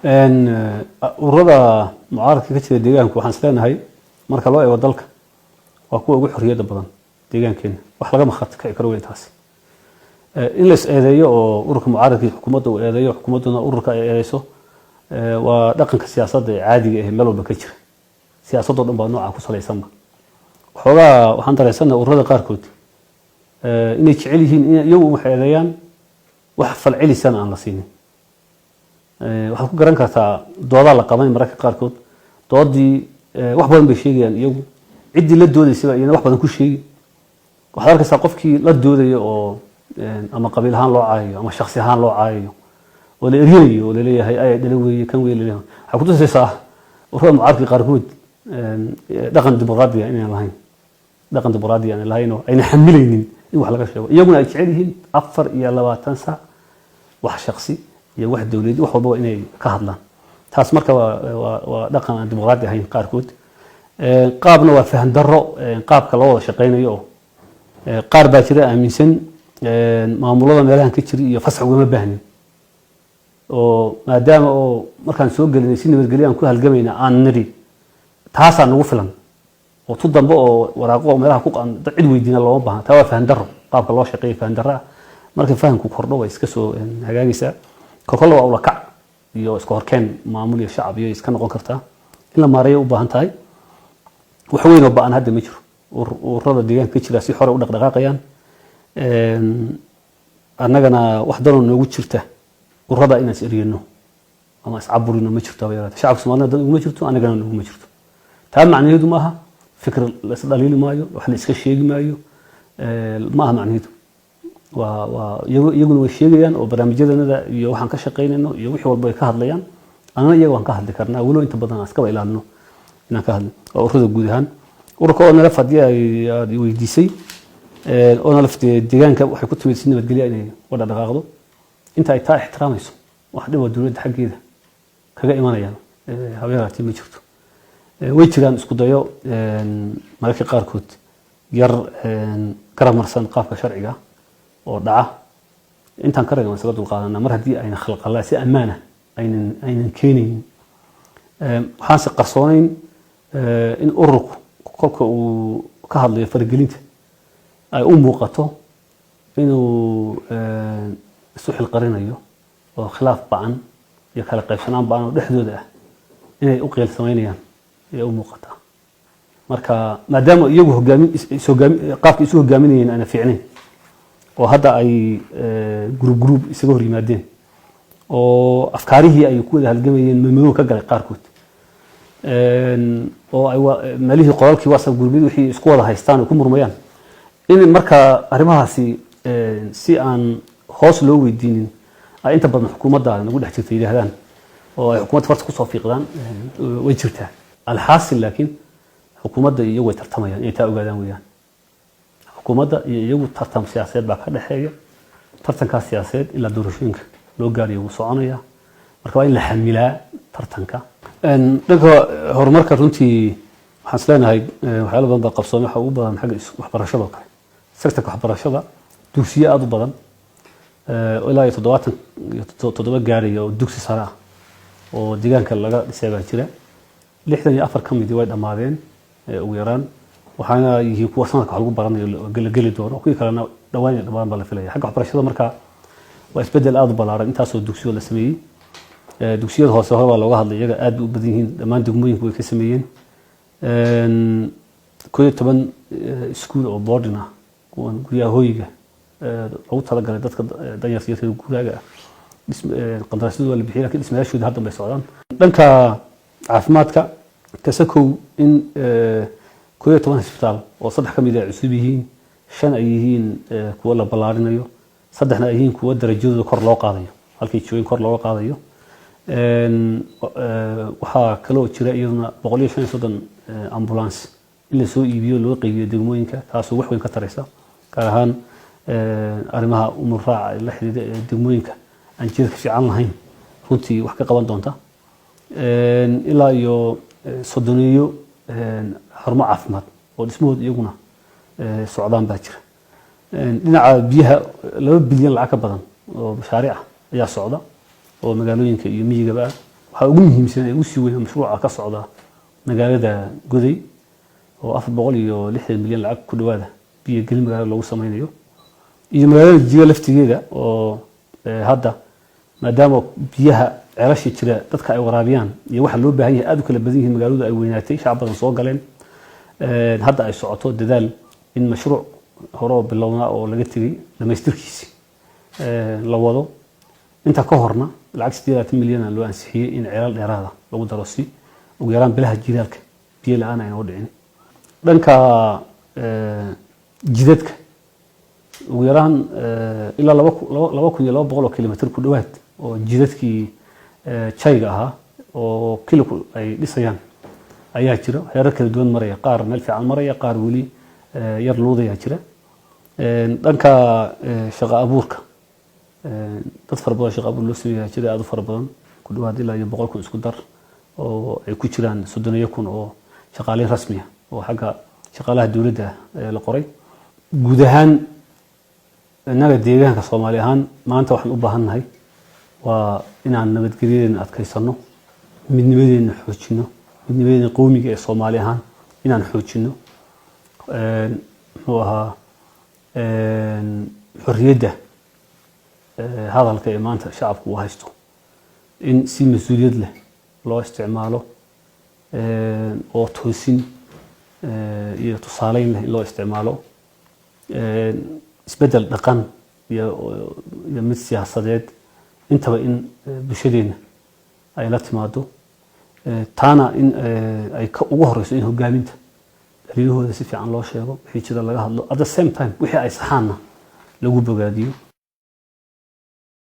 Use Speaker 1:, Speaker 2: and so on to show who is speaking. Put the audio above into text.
Speaker 1: ururada mucaaradka ka jira deegaanka waxaan isleenahay marka loo eego dalka waa kuwa ugu xorriyadda badan deegaankeena wax laga markhaati kaci karo weyn taasi in la is eedeeyo oo ururka mucaaradka xukuumadda uu eedeeyo xukuumadduna ururka ay eedeyso waa dhaqanka siyaasadda ee caadiga ah meel walba ka jira siyaasadoo dhan baa nooca ku salaysanba waxoogaa waxaan dareensanahay ururada qaarkood inay jecel yihiin in iyagu wax eedeeyaan wax falcelisana aan la siinin waxaad ku garan kartaa doodaa la qaban mararka qaarkood doodii wax badan bay sheegayaan iyagu ciddii la doodaysaba iyana wax badan ku sheegi waxaad arkaysaa qofkii la doodaya oo ama qabiil ahaan loo caayayo ama shakhsi ahaan loo caayayo oo la erinayo oo la leeyahay ay dhala weeye kan weeye leeyahay waxaa ku tusaysaa ururada mucaaradka qaarkood dhaqan dimuqraadiya inaan lahayn dhaqan dimuqraadiya aan lahayn oo ayna xamilaynin in wax laga sheego iyaguna ay jecel yihiin 24 saac wax shakhsi iyo wax dawladeed wax walba inay ka hadlaan taas marka waa dhaqan aan dimuqraadi ahayn qaarkood qaabna waa fahan darro qaabka loo wada shaqeynayo qaar baa jira aaminsan maamulada meelahan ka jira iyo fasax uma baahnin oo maadaama oo markaan soo gelinay si nabadgelyo aan ku halgamayna aan niri taasaan nagu filan oo tu dambe oo waraaqo meelaha ku qaan cid weydiina looma baahan taa waa fahan darro qaabka loo shaqeeyo fahan darro marka fahanku kordho way iska soo hagaagaysaa kolkolo waa ula kac iyo iska horkeen maamul iyo shacab iyo iska noqon kartaa in la maareeyo u baahan tahay wax weyn oo baan hadda ma jiro ururada deegaanka ka jira si xor u dhaqdhaqaaqayaan annagana wax dano noogu jirta ururada inaan is eriyano ama is caburino ma jirto bayraad shacabka Soomaaliyeed dan uma jirto annagana noogu ma jirto taa macnaheedu maaha fikir la is dhaliili maayo wax la iska sheegi maayo maaha macnaheedu iyaguna way sheegayaan oo barnaamijyadana iyo waxaan ka shaqeynayno iyo wixii walba ay ka hadlayaan anana iyaga waan ka hadli karnaa walo inta badan askaba ilaalino inaan ka hadlo oo ururada guud ahaan ururka oo nala fadhiya ay weydiisay oo nala fadhiya deegaanka waxay ku timid si nabadgelyo inay wada dhaqaaqdo inta ay taa ixtiraamayso wax dhib oo dawladda xaggeeda kaga imanayaan habeeraati ma jirto way jiraan isku dayo mararka qaarkood yar karamarsan qaabka sharciga oo dhaca intaan ka reegan isaga dul qaadanaa mar haddii ayna khalqalaa si amaana aynan keenaynin waxaan si qarsoonayn in ururku kolka uu ka hadlayo faragelinta ay u muuqato inuu isu xilqarinayo oo khilaaf ba'an iyo kala qaybsanaan ba'an oo dhexdooda ah inay u qeyl samaynayaan ay u muuqataa marka maadaama iyagu qaabka isu hogaaminayeen ana fiicnayn oo hadda ay group isaga hor yimaadeen oo afkaarihii ay ku wada halgamayeen madow ka galay qaarkood oo ay meelihii qoraalkii WhatsApp groupyada wixii isku wada haystaan oo ku murmayaan in marka arrimahaasi si aan hoos loo weydiinin ay inta badan xukuumadda nagu dhex jirtay yiraahdaan oo ay xukuumadda farta ku soo fiiqdaan way jirtaa alxaasil laakiin xukuumadda iyagu way tartamayaan inay taa ogaadaan weeyaan xukuumadda iyo iyagu tartan siyaasadeed baa ka dhaxeeya tartanka siyaasadeed ilaa doorashooyinka loo gaariyo wuu soconaya marka waa in la xamilaa tartanka dhanka horumarka runtii waxaan isleenahay waxyaalo badan baa qabsoomay waxa ugu badan xagga waxbarashada kale sektorka waxbarashada dugsiyo aad u badan ilaa 77 gaaraya oo dugsi sare ah oo deegaanka laga dhisay baa jira 64 ka mid way dhamaadeen ugu yaraan waxaana yihiin kuwa sanadka wax lagu baranayo la geli doono kuwii kalena dhawaan baa la filaya xagga waxbarashada marka waa isbedel aad u ballaaran intaasoo dugsiyo la sameeyey dugsiyada hoose hore baa looga hadlay iyaga aad u badan yihiin dhammaan degmooyinku way ka sameeyeen 11 iskuul oo boarding ah kuwan guryaha hooyiga loogu talagalay dadka danyarta iyo guryaga qandaraasyadu waa la bixiyay laakiin dhismayaashooda hadda bay socdaan dhanka caafimaadka kasakow in 11 isbitaal oo saddex ka mid ah cusub yihiin 5 ay yihiin kuwa la ballaarinayo saddexna ay yihiin kuwa darajadooda kor loo qaadayo halkii joogin kor loo qaadayo waxaa kaloo jira iyaduna 135 ambulance in la soo iibiyo loo qaybiyo degmooyinka taasoo wax weyn ka taraysa gaar ahaan arrimaha umur raaca la xiriira degmooyinka aan jirka fiican lahayn runtii wax ka qaban doonta ilaa iyo soddoniyo xarumo caafimaad oo dhismahooda iyaguna socdaan baa jira dhinaca biyaha 2 bilyan lacag ka badan oo mashaariic ayaa socda oo magaalooyinka iyo miyigaba waxaa ugu muhiimsan ee ugu sii weyn mashruuca ka socda magaalada Goday oo 460 milyan lacag ku dhawaada biyo gelin magaalada lagu samaynayo iyo magaalada Jiga laftigeeda oo hadda maadaama biyaha ceelasha jira dadka ay waraabiyaan iyo waxa loo baahan yahay aad u kala badan yihiin magaaladu ay weynaatay shacab badan soo galeen hadda ay socoto dadaal in mashruuc hore bilowna oo laga tagay dhamaystirkiisa la wado inta ka horna lacag 80 milyan loo ansixiyay in ceelal dheeraada lagu daro si ugu yaraan bilaha jiilaalka biyo la'aan ay noo dhicin dhanka jidadka ugu yaraan ilaa 2200 kilomitir ku dhawaad oo jidadkii chayga ahaa oo kiloku ay dhisayaan ayaa jira heerar kala duwan maraya qaar meel fiican maraya qaar wali yar luudaya jira dhanka shaqo abuurka dad fara badan shaqo abuur loo sameeyaa jira aad u fara badan ku dhawaad ilaa 100 kun isku dar oo ay ku jiraan 30 kun oo shaqaale rasmi ah oo xagga shaqaalaha dawladda la qoray guud ahaan inaga deegaanka Soomaali ahaan maanta waxaan u baahannahay waa inaan nabadgelyadeena adkaysano midnimadeena xoojino midnimadeena qowmiga ee Soomaali ahaan inaan xoojino muxuu ahaa xorriyadda hadalka ee maanta shacabku u haysto in si mas'uuliyad leh loo isticmaalo oo toosin iyo tusaaleyn leh loo isticmaalo isbedel dhaqan iyo mid siyaasadeed intaba in bulshadeena ay la timaado taana in ay ka ugu horeyso in hogaaminta dalilahooda si fiican loo sheego wixii jira laga hadlo at the same time wixii ay saxaana lagu bogaadiyo